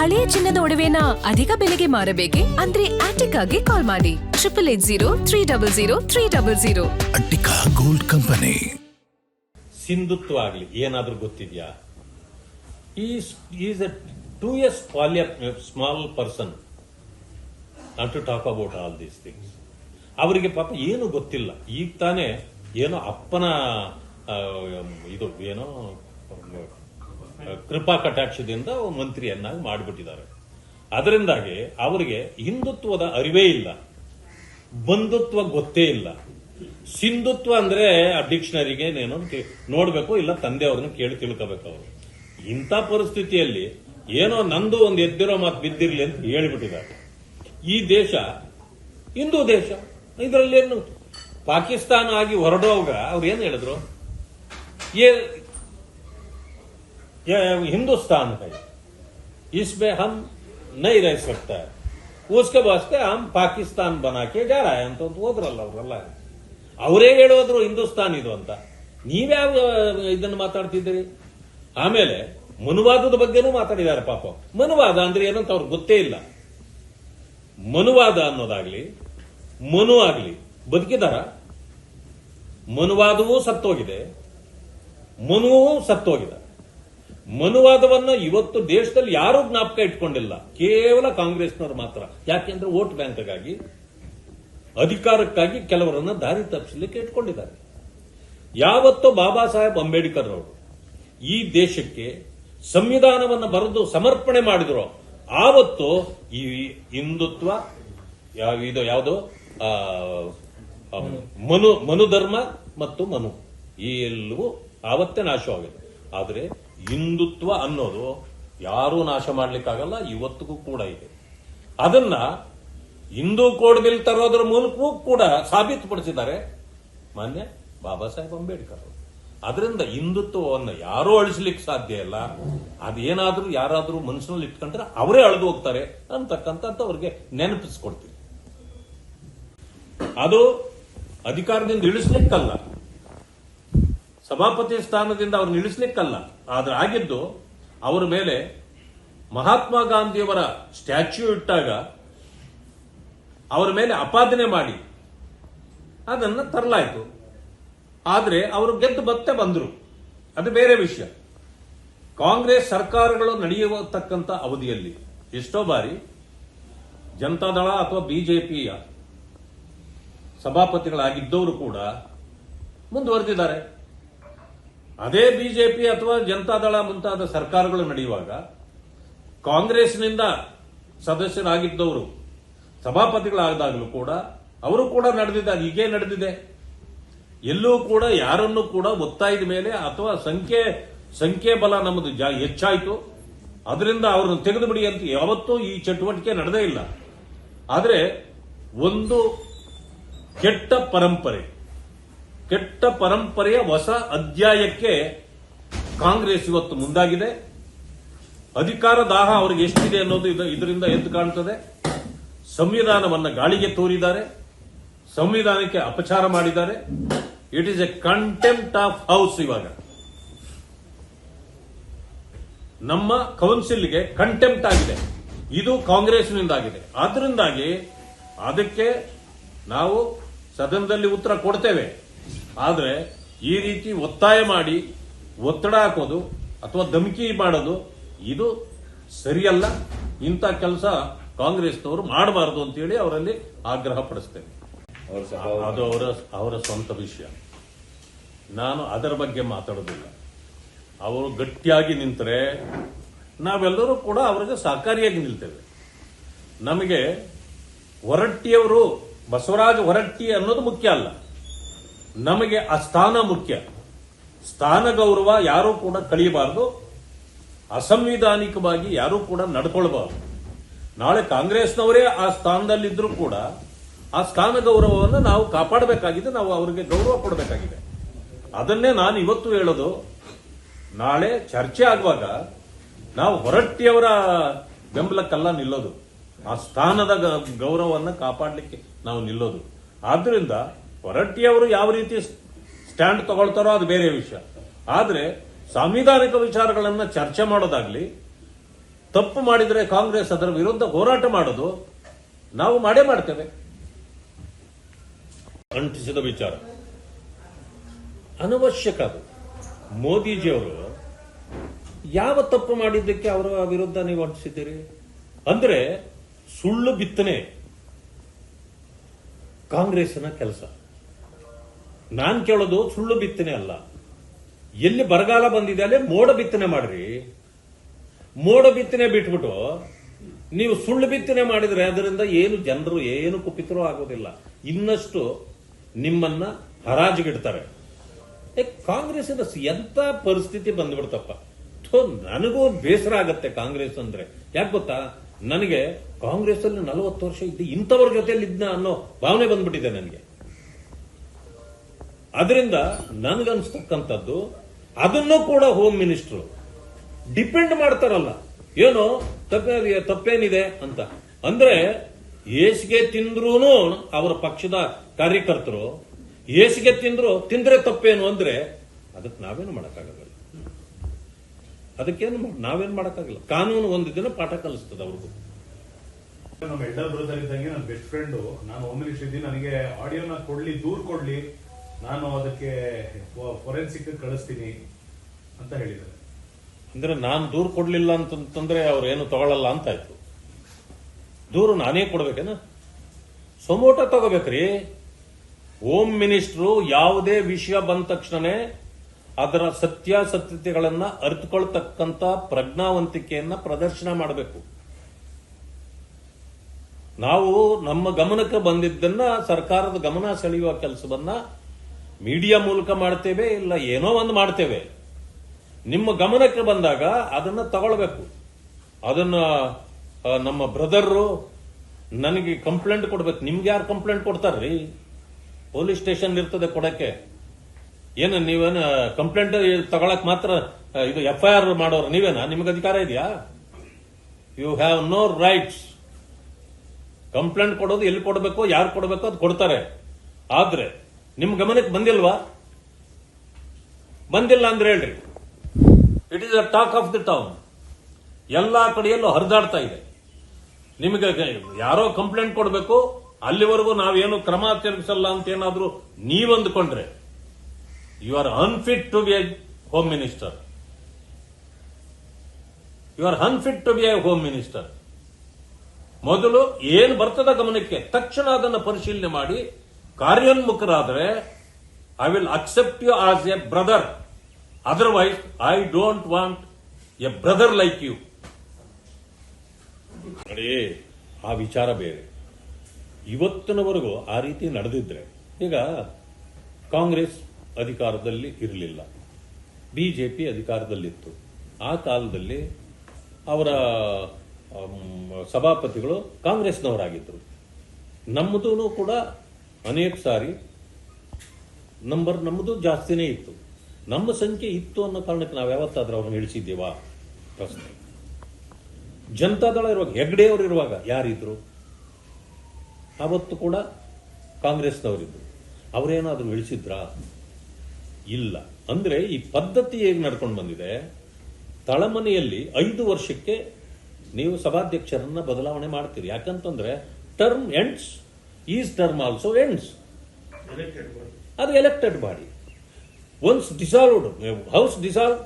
ಹಳೆಯ ಚಿನ್ನದ ಒಡವೆನ ಅಧಿಕ ಬೆಲೆಗೆ ಮಾರಬೇಕೆ ಅಂದ್ರೆ ಆಟಿಕಾಗೆ ಕಾಲ್ ಮಾಡಿ 880300 ಅಟ್ಟಿಕಾ ಗೋಲ್ಡ್ ಕಂಪನಿ. ಸಿಂಧುತ್ವ ಆಗಲಿ ಏನಾದ್ರೂ ಗೊತ್ತಿದ್ಯಾ? Is a 2 years small person not to talk about all these things. ಅವರಿಗೆ ಪಾಪ ಏನು ಗೊತ್ತಿಲ್ಲ. ಈಗ ತಾನೇ ಏನೋ ಅಪ್ಪನ ಇದು ಏನೋ ಕೃಪಾ ಕಟಾಕ್ಷದಿಂದ ಮಂತ್ರಿಯನ್ನಾಗಿ ಮಾಡಿಬಿಟ್ಟಿದ್ದಾರೆ. ಅದರಿಂದಾಗಿ ಅವರಿಗೆ ಹಿಂದುತ್ವದ ಅರಿವೇ ಇಲ್ಲ, ಬಂಧುತ್ವ ಗೊತ್ತೇ ಇಲ್ಲ. ಸಿಂಧುತ್ವ ಅಂದ್ರೆ ಆ ಡಿಕ್ಷನರಿಗೆ ಏನೋ ನೋಡ್ಬೇಕು, ಇಲ್ಲ ತಂದೆಯವ್ರನ್ನ ಕೇಳಿ ತಿಳ್ಕೋಬೇಕು. ಅವರು ಇಂಥ ಪರಿಸ್ಥಿತಿಯಲ್ಲಿ ಏನೋ ನಂದು ಒಂದು ಎದ್ದಿರೋ ಮಾತು ಬಿದ್ದಿರ್ಲಿ ಅಂತ ಹೇಳಿಬಿಟ್ಟಿದ್ದಾರೆ. ಈ ದೇಶ ಹಿಂದೂ ದೇಶ, ಇದರಲ್ಲೇನು ಪಾಕಿಸ್ತಾನ ಆಗಿ ಹೊರಡೋವಾಗ ಅವ್ರು ಏನ್ ಹೇಳಿದ್ರು? हिंदुस्तान है, इसमें हम नहीं रह सकता है, उसके वास्ते हम पाकिस्तान बना के जा रहा है ಅಂತ ಹೋದ್ರಲ್ಲ ಅವರೆಲ್ಲ. ಅವರೇ ಹೇಳೋದ್ರು ಹಿಂದೂಸ್ತಾನ್ ಇದು ಅಂತ. ನೀವ್ಯಾವ ಇದನ್ನು ಮಾತಾಡ್ತಿದ್ದೀರಿ? ಆಮೇಲೆ ಮನುವಾದದ ಬಗ್ಗೆನೂ ಮಾತಾಡಿದ್ದಾರೆ. ಪಾಪ ಮನುವಾದ ಅಂದ್ರೆ ಏನಂತ ಅವ್ರಿಗೆ ಗೊತ್ತೇ ಇಲ್ಲ. ಮನುವಾದ ಅನ್ನೋದಾಗ್ಲಿ ಮನು ಆಗ್ಲಿ ಬದುಕಿದಾರ? ಮನುವಾದವೂ ಸತ್ತೋಗಿದೆ, ಮನುವೂ ಸತ್ತೋಗಿದೆ. ಮನುವಾದವನ್ನ ಇವತ್ತು ದೇಶದಲ್ಲಿ ಯಾರೂ ಜ್ಞಾಪಕ ಇಟ್ಕೊಂಡಿಲ್ಲ, ಕೇವಲ ಕಾಂಗ್ರೆಸ್ನವರು ಮಾತ್ರ. ಯಾಕೆಂದ್ರೆ ವೋಟ್ ಬ್ಯಾಂಕ್ಗಾಗಿ, ಅಧಿಕಾರಕ್ಕಾಗಿ ಕೆಲವರನ್ನ ದಾರಿ ತಪ್ಪಿಸಲಿಕ್ಕೆ ಇಟ್ಕೊಂಡಿದ್ದಾರೆ. ಯಾವತ್ತೋ ಬಾಬಾ ಸಾಹೇಬ್ ಅಂಬೇಡ್ಕರ್ ಅವರು ಈ ದೇಶಕ್ಕೆ ಸಂವಿಧಾನವನ್ನು ಬರೆದು ಸಮರ್ಪಣೆ ಮಾಡಿದ್ರು, ಆವತ್ತು ಈ ಹಿಂದುತ್ವ ಇದು ಯಾವುದು ಮನುಧರ್ಮ ಮತ್ತು ಮನು ಈ ಎಲ್ಲವೂ ಆವತ್ತೇ ನಾಶವಾಗಿದೆ. ಆದರೆ ಹಿಂದುತ್ವ ಅನ್ನೋದು ಯಾರೂ ನಾಶ ಮಾಡ್ಲಿಕ್ಕಾಗಲ್ಲ, ಇವತ್ತಿಗೂ ಕೂಡ ಇದೆ. ಅದನ್ನ ಹಿಂದೂ ಕೋಡ್ ಬಿಲ್ ತರೋದ್ರ ಮೂಲಕವೂ ಕೂಡ ಸಾಬೀತುಪಡಿಸಿದ್ದಾರೆ ಮಾನ್ಯ ಬಾಬಾ ಸಾಹೇಬ್ ಅಂಬೇಡ್ಕರ್ ಅವರು. ಅದರಿಂದ ಹಿಂದುತ್ವವನ್ನು ಯಾರೂ ಅಳಿಸ್ಲಿಕ್ಕೆ ಸಾಧ್ಯ ಇಲ್ಲ. ಅದೇನಾದ್ರೂ ಯಾರಾದ್ರೂ ಮನಸ್ಸಿನಲ್ಲಿ ಇಟ್ಕೊಂಡ್ರೆ ಅವರೇ ಅಳೆದು ಹೋಗ್ತಾರೆ ಅಂತಕ್ಕಂಥ ಅವ್ರಿಗೆ ನೆನಪಿಸ್ಕೊಡ್ತೀವಿ. ಅದು ಅಧಿಕಾರದಿಂದ ಇಳಿಸ್ಲಿಕ್ಕಲ್ಲ, ಸಭಾಪತಿ ಸ್ಥಾನದಿಂದ ಅವ್ರನ್ನ ಇಳಿಸ್ಲಿಕ್ಕಲ್ಲ. ಆದ್ರೆ ಆಗಿದ್ದು ಅವರ ಮೇಲೆ ಮಹಾತ್ಮ ಗಾಂಧಿಯವರ ಸ್ಟ್ಯಾಚ್ಯೂ ಇಟ್ಟಾಗ ಅವರ ಮೇಲೆ ಅಪಾದನೆ ಮಾಡಿ ಅದನ್ನ ತರಲಾಯಿತು. ಆದ್ರೆ ಅವರು ಗೆದ್ದು ಮತ್ತೆ ಬಂದ್ರು, ಅದು ಬೇರೆ ವಿಷಯ. ಕಾಂಗ್ರೆಸ್ ಸರ್ಕಾರಗಳು ನಡೆಯತಕ್ಕಂಥ ಅವಧಿಯಲ್ಲಿ ಎಷ್ಟೋ ಬಾರಿ ಜನತಾದಳ ಅಥವಾ ಬಿಜೆಪಿಯ ಸಭಾಪತಿಗಳಾಗಿದ್ದವರು ಕೂಡ ಮುಂದುವರೆದಿದ್ದಾರೆ. ಅದೇ ಬಿಜೆಪಿ ಅಥವಾ ಜನತಾದಳ ಮುಂತಾದ ಸರ್ಕಾರಗಳು ನಡೆಯುವಾಗ ಕಾಂಗ್ರೆಸ್ನಿಂದ ಸದಸ್ಯರಾಗಿದ್ದವರು ಸಭಾಪತಿಗಳಾದಾಗಲೂ ಕೂಡ ಅವರು ಕೂಡ ನಡೆದಿದ್ದಾರೆ. ಹೀಗೆ ನಡೆದಿದೆ. ಎಲ್ಲೂ ಕೂಡ ಯಾರನ್ನೂ ಕೂಡ ಒತ್ತಾಯದ ಮೇಲೆ ಅಥವಾ ಸಂಖ್ಯೆ ಬಲ ನಮ್ಮದು ಹೆಚ್ಚಾಯಿತು, ಅದರಿಂದ ಅವ್ರನ್ನ ತೆಗೆದು ಬಿಡಿ ಅಂತ ಯಾವತ್ತೂ ಈ ಚಟುವಟಿಕೆ ನಡೆದೇ ಇಲ್ಲ. ಆದರೆ ಒಂದು ಕೆಟ್ಟ ಪರಂಪರೆಯ ಹೊಸ ಅಧ್ಯಾಯಕ್ಕೆ ಕಾಂಗ್ರೆಸ್ ಇವತ್ತು ಮುಂದಾಗಿದೆ. ಅಧಿಕಾರ ದಾಹ ಅವರಿಗೆ ಎಷ್ಟಿದೆ ಅನ್ನೋದು ಇದರಿಂದ ಎದ್ದು ಕಾಣುತ್ತದೆ. ಸಂವಿಧಾನವನ್ನ ಗಾಳಿಗೆ ತೋರಿದ್ದಾರೆ, ಸಂವಿಧಾನಕ್ಕೆ ಅಪಚಾರ ಮಾಡಿದ್ದಾರೆ. It is A contempt of house. ಇವಾಗ ನಮ್ಮ ಕೌನ್ಸಿಲ್ಗೆ ಕಂಟೆಂಪ್ಟ್ ಆಗಿದೆ, ಇದು ಕಾಂಗ್ರೆಸ್ನಿಂದಾಗಿದೆ. ಆದ್ರಿಂದಾಗಿ ಅದಕ್ಕೆ ನಾವು ಸದನದಲ್ಲಿ ಉತ್ತರ ಕೊಡ್ತೇವೆ. ಆದರೆ ಈ ರೀತಿ ಒತ್ತಾಯ ಮಾಡಿ ಒತ್ತಡ ಹಾಕೋದು ಅಥವಾ ಧಮಕಿ ಮಾಡೋದು ಇದು ಸರಿಯಲ್ಲ. ಇಂಥ ಕೆಲಸ ಕಾಂಗ್ರೆಸ್ನವರು ಮಾಡಬಾರದು ಅಂತೇಳಿ ಅವರಲ್ಲಿ ಆಗ್ರಹ ಪಡಿಸ್ತೇವೆ. ಅದು ಅವರ ಸ್ವಂತ ವಿಷಯ, ನಾನು ಅದರ ಬಗ್ಗೆ ಮಾತಾಡೋದಿಲ್ಲ. ಅವರು ಗಟ್ಟಿಯಾಗಿ ನಿಂತರೆ ನಾವೆಲ್ಲರೂ ಕೂಡ ಅವರಿಗೆ ಸಹಕಾರಿಯಾಗಿ ನಿಲ್ತೇವೆ. ನಮಗೆ ಹೊರಟ್ಟಿಯವರು ಬಸವರಾಜ ಹೊರಟ್ಟಿ ಅನ್ನೋದು ಮುಖ್ಯ ಅಲ್ಲ, ನಮಗೆ ಆ ಸ್ಥಾನ ಮುಖ್ಯ. ಸ್ಥಾನ ಗೌರವ ಯಾರೂ ಕೂಡ ಕಳೆಯಬಾರದು, ಅಸಂವಿಧಾನಿಕವಾಗಿ ಯಾರೂ ಕೂಡ ನಡ್ಕೊಳ್ಬಾರದು. ನಾಳೆ ಕಾಂಗ್ರೆಸ್ನವರೇ ಆ ಸ್ಥಾನದಲ್ಲಿದ್ರೂ ಕೂಡ ಆ ಸ್ಥಾನ ಗೌರವವನ್ನು ನಾವು ಕಾಪಾಡಬೇಕಾಗಿದೆ, ನಾವು ಅವರಿಗೆ ಗೌರವ ಕೊಡಬೇಕಾಗಿದೆ. ಅದನ್ನೇ ನಾನು ಇವತ್ತು ಹೇಳೋದು. ನಾಳೆ ಚರ್ಚೆ ಆಗುವಾಗ ನಾವು ಹೊರಟ್ಟಿಯವರ ಬೆಂಬಲಕ್ಕೆಲ್ಲ ನಿಲ್ಲೋದು, ಆ ಸ್ಥಾನದ ಗೌರವವನ್ನು ಕಾಪಾಡಲಿಕ್ಕೆ ನಾವು ನಿಲ್ಲೋದು. ಆದ್ರಿಂದ ಹೊರಟ್ಟಿಯವರು ಯಾವ ರೀತಿ ಸ್ಟ್ಯಾಂಡ್ ತಗೊಳ್ತಾರೋ ಅದು ಬೇರೆ ವಿಷಯ. ಆದರೆ ಸಾಂವಿಧಾನಿಕ ವಿಚಾರಗಳನ್ನು ಚರ್ಚೆ ಮಾಡೋದಾಗ್ಲಿ, ತಪ್ಪು ಮಾಡಿದ್ರೆ ಕಾಂಗ್ರೆಸ್ ಅದರ ವಿರುದ್ಧ ಹೋರಾಟ ಮಾಡೋದು ನಾವು ಮಾಡೇ ಮಾಡ್ತೇವೆ. ಅಂಟಿಸಿದ ವಿಚಾರ ಅನವಶ್ಯಕ. ಅದು ಮೋದಿಜಿಯವರು ಯಾವ ತಪ್ಪು ಮಾಡಿದ್ದಕ್ಕೆ ಅವರ ವಿರುದ್ಧ ನೀವು ಅಂಟಿಸಿದ್ದೀರಿ ಅಂದ್ರೆ ಸುಳ್ಳು ಬಿತ್ತನೆ ಕಾಂಗ್ರೆಸ್ನ ಕೆಲಸ. ನಾನ್ ಕೇಳೋದು ಸುಳ್ಳು ಬಿತ್ತನೆ ಅಲ್ಲ. ಎಲ್ಲಿ ಬರಗಾಲ ಬಂದಿದೆ ಅಲ್ಲೇ ಮೋಡ ಬಿತ್ತನೆ ಮಾಡ್ರಿ. ಮೋಡ ಬಿತ್ತನೆ ಬಿಟ್ಬಿಟ್ಟು ನೀವು ಸುಳ್ಳು ಬಿತ್ತನೆ ಮಾಡಿದ್ರೆ ಅದರಿಂದ ಏನು ಜನರು ಏನು ಕುಪಿತರೂ ಆಗೋದಿಲ್ಲ, ಇನ್ನಷ್ಟು ನಿಮ್ಮನ್ನ ಹರಾಜಿಗಿಡ್ತಾರೆ. ಕಾಂಗ್ರೆಸ್ಸಿನ ಎಂತ ಪರಿಸ್ಥಿತಿ ಬಂದ್ಬಿಡ್ತಪ್ಪ. ನನಗೂ ಬೇಸರ ಆಗತ್ತೆ ಕಾಂಗ್ರೆಸ್ ಅಂದ್ರೆ. ಯಾಕೆ ಗೊತ್ತಾ, ನನಗೆ ಕಾಂಗ್ರೆಸ್ ಅಲ್ಲಿ 40 ವರ್ಷ ಇದ್ದು ಇಂಥವ್ರ ಜೊತೆಯಲ್ಲಿ ಇದ್ನ ಅನ್ನೋ ಭಾವನೆ ಬಂದ್ಬಿಟ್ಟಿದೆ ನನಗೆ. ಅದರಿಂದ ನನಗನ್ಸ್ತಕ್ಕಂಥದ್ದು ಅದನ್ನು ಕೂಡ ಹೋಮ್ ಮಿನಿಸ್ಟರ್ ಡಿಪೆಂಡ್ ಮಾಡ್ತಾರಲ್ಲ, ಏನೋ ತಪ್ಪೇನಿದೆ ಅಂತ. ಅಂದ್ರೆ ಏಸಿಗೆ ತಿಂದ್ರೂನು ಅವರ ಪಕ್ಷದ ಕಾರ್ಯಕರ್ತರು ಏಸಿಗೆ ತಿಂದ್ರೆ ತಪ್ಪೇನು ಅಂದ್ರೆ ಅದಕ್ಕೆ ನಾವೇನು ಮಾಡಕ್ಕಾಗಲ್ಲ. ಅದಕ್ಕೇನು ನಾವೇನು ಮಾಡಕ್ಕಾಗಲ್ಲ. ಕಾನೂನು ಒಂದು ದಿನ ಪಾಠ ಕಲಿಸ್ತದೆ ಅವ್ರಿಗೂ. ನಮ್ಮ ಎಲ್ಡರ್ ಬ್ರದರ್ ಇದ್ದಂಗೆ ನನ್ನ ಬೆಸ್ಟ್ ಫ್ರೆಂಡ್, ನಾನು ಹೋಮ್ ಮಿನಿಸ್ಟರ್ ಇದ್ದೀನಿ, ನನಗೆ ಆಡಿಯೋನ ಕೊಡ್ಲಿ, ದೂರ್ ಕೊಡ್ಲಿ, ನಾನು ಅದಕ್ಕೆ ಫೊರೆನ್ಸಿಕ್ ಕಳಿಸ್ತೀನಿ ಅಂತ ಹೇಳಿದ್ದಾರೆ. ಅಂದ್ರೆ ನಾನು ದೂರು ಕೊಡ್ಲಿಲ್ಲ ಅಂತಂದ್ರೆ ಅವ್ರು ಏನು ತಗೊಳ್ಳಲ್ಲ ಅಂತ ಆಯ್ತು. ದೂರು ನಾನೇ ಕೊಡ್ಬೇಕೇನ? ಸೊಮೋಟ ತಗೋಬೇಕ್ರಿ. ಹೋಮ್ ಮಿನಿಸ್ಟ್ರು ಯಾವುದೇ ವಿಷಯ ಬಂದ ತಕ್ಷಣನೇ ಅದರ ಸತ್ಯಾಸತ್ಯತೆಗಳನ್ನ ಅರಿತುಕೊಳ್ತಕ್ಕಂತ ಪ್ರಜ್ಞಾವಂತಿಕೆಯನ್ನ ಪ್ರದರ್ಶನ ಮಾಡಬೇಕು. ನಾವು ನಮ್ಮ ಗಮನಕ್ಕೆ ಬಂದಿದ್ದನ್ನ ಸರ್ಕಾರದ ಗಮನ ಸೆಳೆಯುವ ಕೆಲಸವನ್ನ ಮೀಡಿಯಾ ಮೂಲಕ ಮಾಡ್ತೇವೆ, ಇಲ್ಲ ಏನೋ ಒಂದು ಮಾಡ್ತೇವೆ. ನಿಮ್ಮ ಗಮನಕ್ಕೆ ಬಂದಾಗ ಅದನ್ನ ತಗೊಳ್ಬೇಕು. ಅದನ್ನ ನಮ್ಮ ಬ್ರದರ್ರು ನನಗೆ ಕಂಪ್ಲೇಂಟ್ ಕೊಡ್ಬೇಕು. ನಿಮ್ಗೆ ಯಾರು ಕಂಪ್ಲೇಂಟ್ ಕೊಡ್ತಾರ್ರಿ? ಪೊಲೀಸ್ ಸ್ಟೇಷನ್ ಇರ್ತದೆ ಕೊಡಕ್ಕೆ. ಏನು ನೀವೇನು ಕಂಪ್ಲೇಂಟ್ ತಗೊಳಕ್ ಮಾತ್ರ ಇದು FIR ಮಾಡೋರು ನೀವೇನಾ? ನಿಮ್ಗೆ ಅಧಿಕಾರ ಇದೆಯಾ? You have no rights. Complaint ಕೊಡೋದು ಎಲ್ಲಿ ಕೊಡಬೇಕು, ಯಾರು ಕೊಡಬೇಕು ಅದು ಕೊಡ್ತಾರೆ. ಆದ್ರೆ ನಿಮ್ ಗಮನಕ್ಕೆ ಬಂದಿಲ್ವಾ? ಬಂದಿಲ್ಲ ಅಂದ್ರೆ ಹೇಳ್ರಿ. It is a talk of the town. ಎಲ್ಲಾ ಕಡೆಯಲ್ಲೂ ಹರಿದಾಡ್ತಾ ಇದೆ. ನಿಮಗೆ ಯಾರೋ ಕಂಪ್ಲೇಂಟ್ ಕೊಡಬೇಕು, ಅಲ್ಲಿವರೆಗೂ ನಾವೇನು ಕ್ರಮ ಜರುಗಿಸಲ್ಲ ಅಂತ ಏನಾದ್ರೂ ನೀವು ಅಂದುಕೊಂಡ್ರೆ you are unfit to be a home minister. You are unfit to be a home minister. ಮೊದಲು ಏನು ಬರ್ತದ ಗಮನಕ್ಕೆ ತಕ್ಷಣ ಅದನ್ನು ಪರಿಶೀಲನೆ ಮಾಡಿ ಕಾರ್ಯೋನ್ಮುಖರಾದರೆ I will accept you as a brother. Otherwise I don't want a brother like you. ನೋಡಿ, ಆ ವಿಚಾರ ಬೇರೆ. ಇವತ್ತಿನವರೆಗೂ ಆ ರೀತಿ ನಡೆದಿದ್ರೆ, ಈಗ ಕಾಂಗ್ರೆಸ್ ಅಧಿಕಾರದಲ್ಲಿ ಇರಲಿಲ್ಲ, ಬಿಜೆಪಿ ಅಧಿಕಾರದಲ್ಲಿತ್ತು. ಆ ಕಾಲದಲ್ಲಿ ಅವರ ಸಭಾಪತಿಗಳು ಕಾಂಗ್ರೆಸ್ನವರಾಗಿದ್ದರು. ನಮ್ಮದೂ ಕೂಡ ಅನೇಕ ಸಾರಿ ನಮ್ಮದು ಜಾಸ್ತಿನೇ ಇತ್ತು. ನಮ್ಮ ಸಂಖ್ಯೆ ಇತ್ತು ಅನ್ನೋ ಕಾರಣಕ್ಕೆ ನಾವು ಯಾವತ್ತಾದ್ರೂ ಅವ್ರನ್ನ ಇಳಿಸಿದ್ದೇವಾ? ಪ್ರಶ್ನೆ. ಜನತಾದಳ ಇರುವಾಗ, ಹೆಗ್ಡೆ ಅವರು ಇರುವಾಗ ಯಾರಿದ್ರು? ಅವತ್ತು ಕೂಡ ಕಾಂಗ್ರೆಸ್ನವರಿದ್ರು. ಅವರೇನಾದ್ರೂ ಇಳಿಸಿದ್ರಾ? ಇಲ್ಲ. ಅಂದ್ರೆ ಈ ಪದ್ಧತಿ ಹೇಗೆ ನಡ್ಕೊಂಡು ಬಂದಿದೆ, ತಳಮನೆಯಲ್ಲಿ 5 ವರ್ಷಕ್ಕೆ ನೀವು ಸಭಾಧ್ಯಕ್ಷರನ್ನ ಬದಲಾವಣೆ ಮಾಡ್ತೀರಿ. ಯಾಕಂತಂದ್ರೆ term ends, is term also ends. ಅದು elected body. Once dissolved, house dissolve,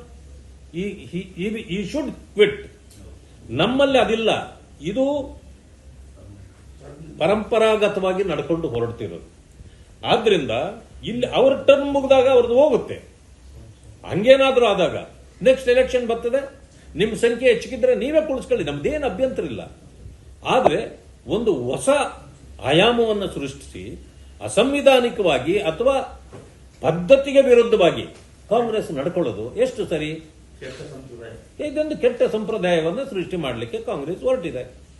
he should quit. ನಮ್ಮಲ್ಲಿ ಅದಿಲ್ಲ. ಇದು ಪರಂಪರಾಗತವಾಗಿ ನಡ್ಕೊಂಡು ಹೊರಡ್ತಿರೋದು. ಆದ್ರಿಂದ ಇಲ್ಲಿ ಅವ್ರ ಟರ್ಮ್ ಮುಗಿದಾಗ ಅವ್ರದ್ದು ಹೋಗುತ್ತೆ. ಹಂಗೇನಾದ್ರೂ ಆದಾಗ ನೆಕ್ಸ್ಟ್ ಎಲೆಕ್ಷನ್ ಬರ್ತದೆ, ನಿಮ್ಮ ಸಂಖ್ಯೆ ಹೆಚ್ಚಿಗಿದ್ರೆ ನೀವೇ ಕುಳಿಸ್ಕೊಳ್ಳಿ, ನಮ್ದೇನು ಅಭ್ಯಂತರ ಇಲ್ಲ. ಆದ್ರೆ ಒಂದು ಹೊಸ ಆಯಾಮವನ್ನು ಸೃಷ್ಟಿಸಿ ಅಸಂವಿಧಾನಿಕವಾಗಿ ಅಥವಾ ಪದ್ಧತಿಗೆ ವಿರುದ್ಧವಾಗಿ ಕಾಂಗ್ರೆಸ್ ನಡ್ಕೊಳ್ಳೋದು ಎಷ್ಟು ಸರಿ? ಇದೊಂದು ಕೆಟ್ಟ ಸಂಪ್ರದಾಯವನ್ನು ಸೃಷ್ಟಿ ಮಾಡಲಿಕ್ಕೆ ಕಾಂಗ್ರೆಸ್ ಹೊರಟಿದೆ.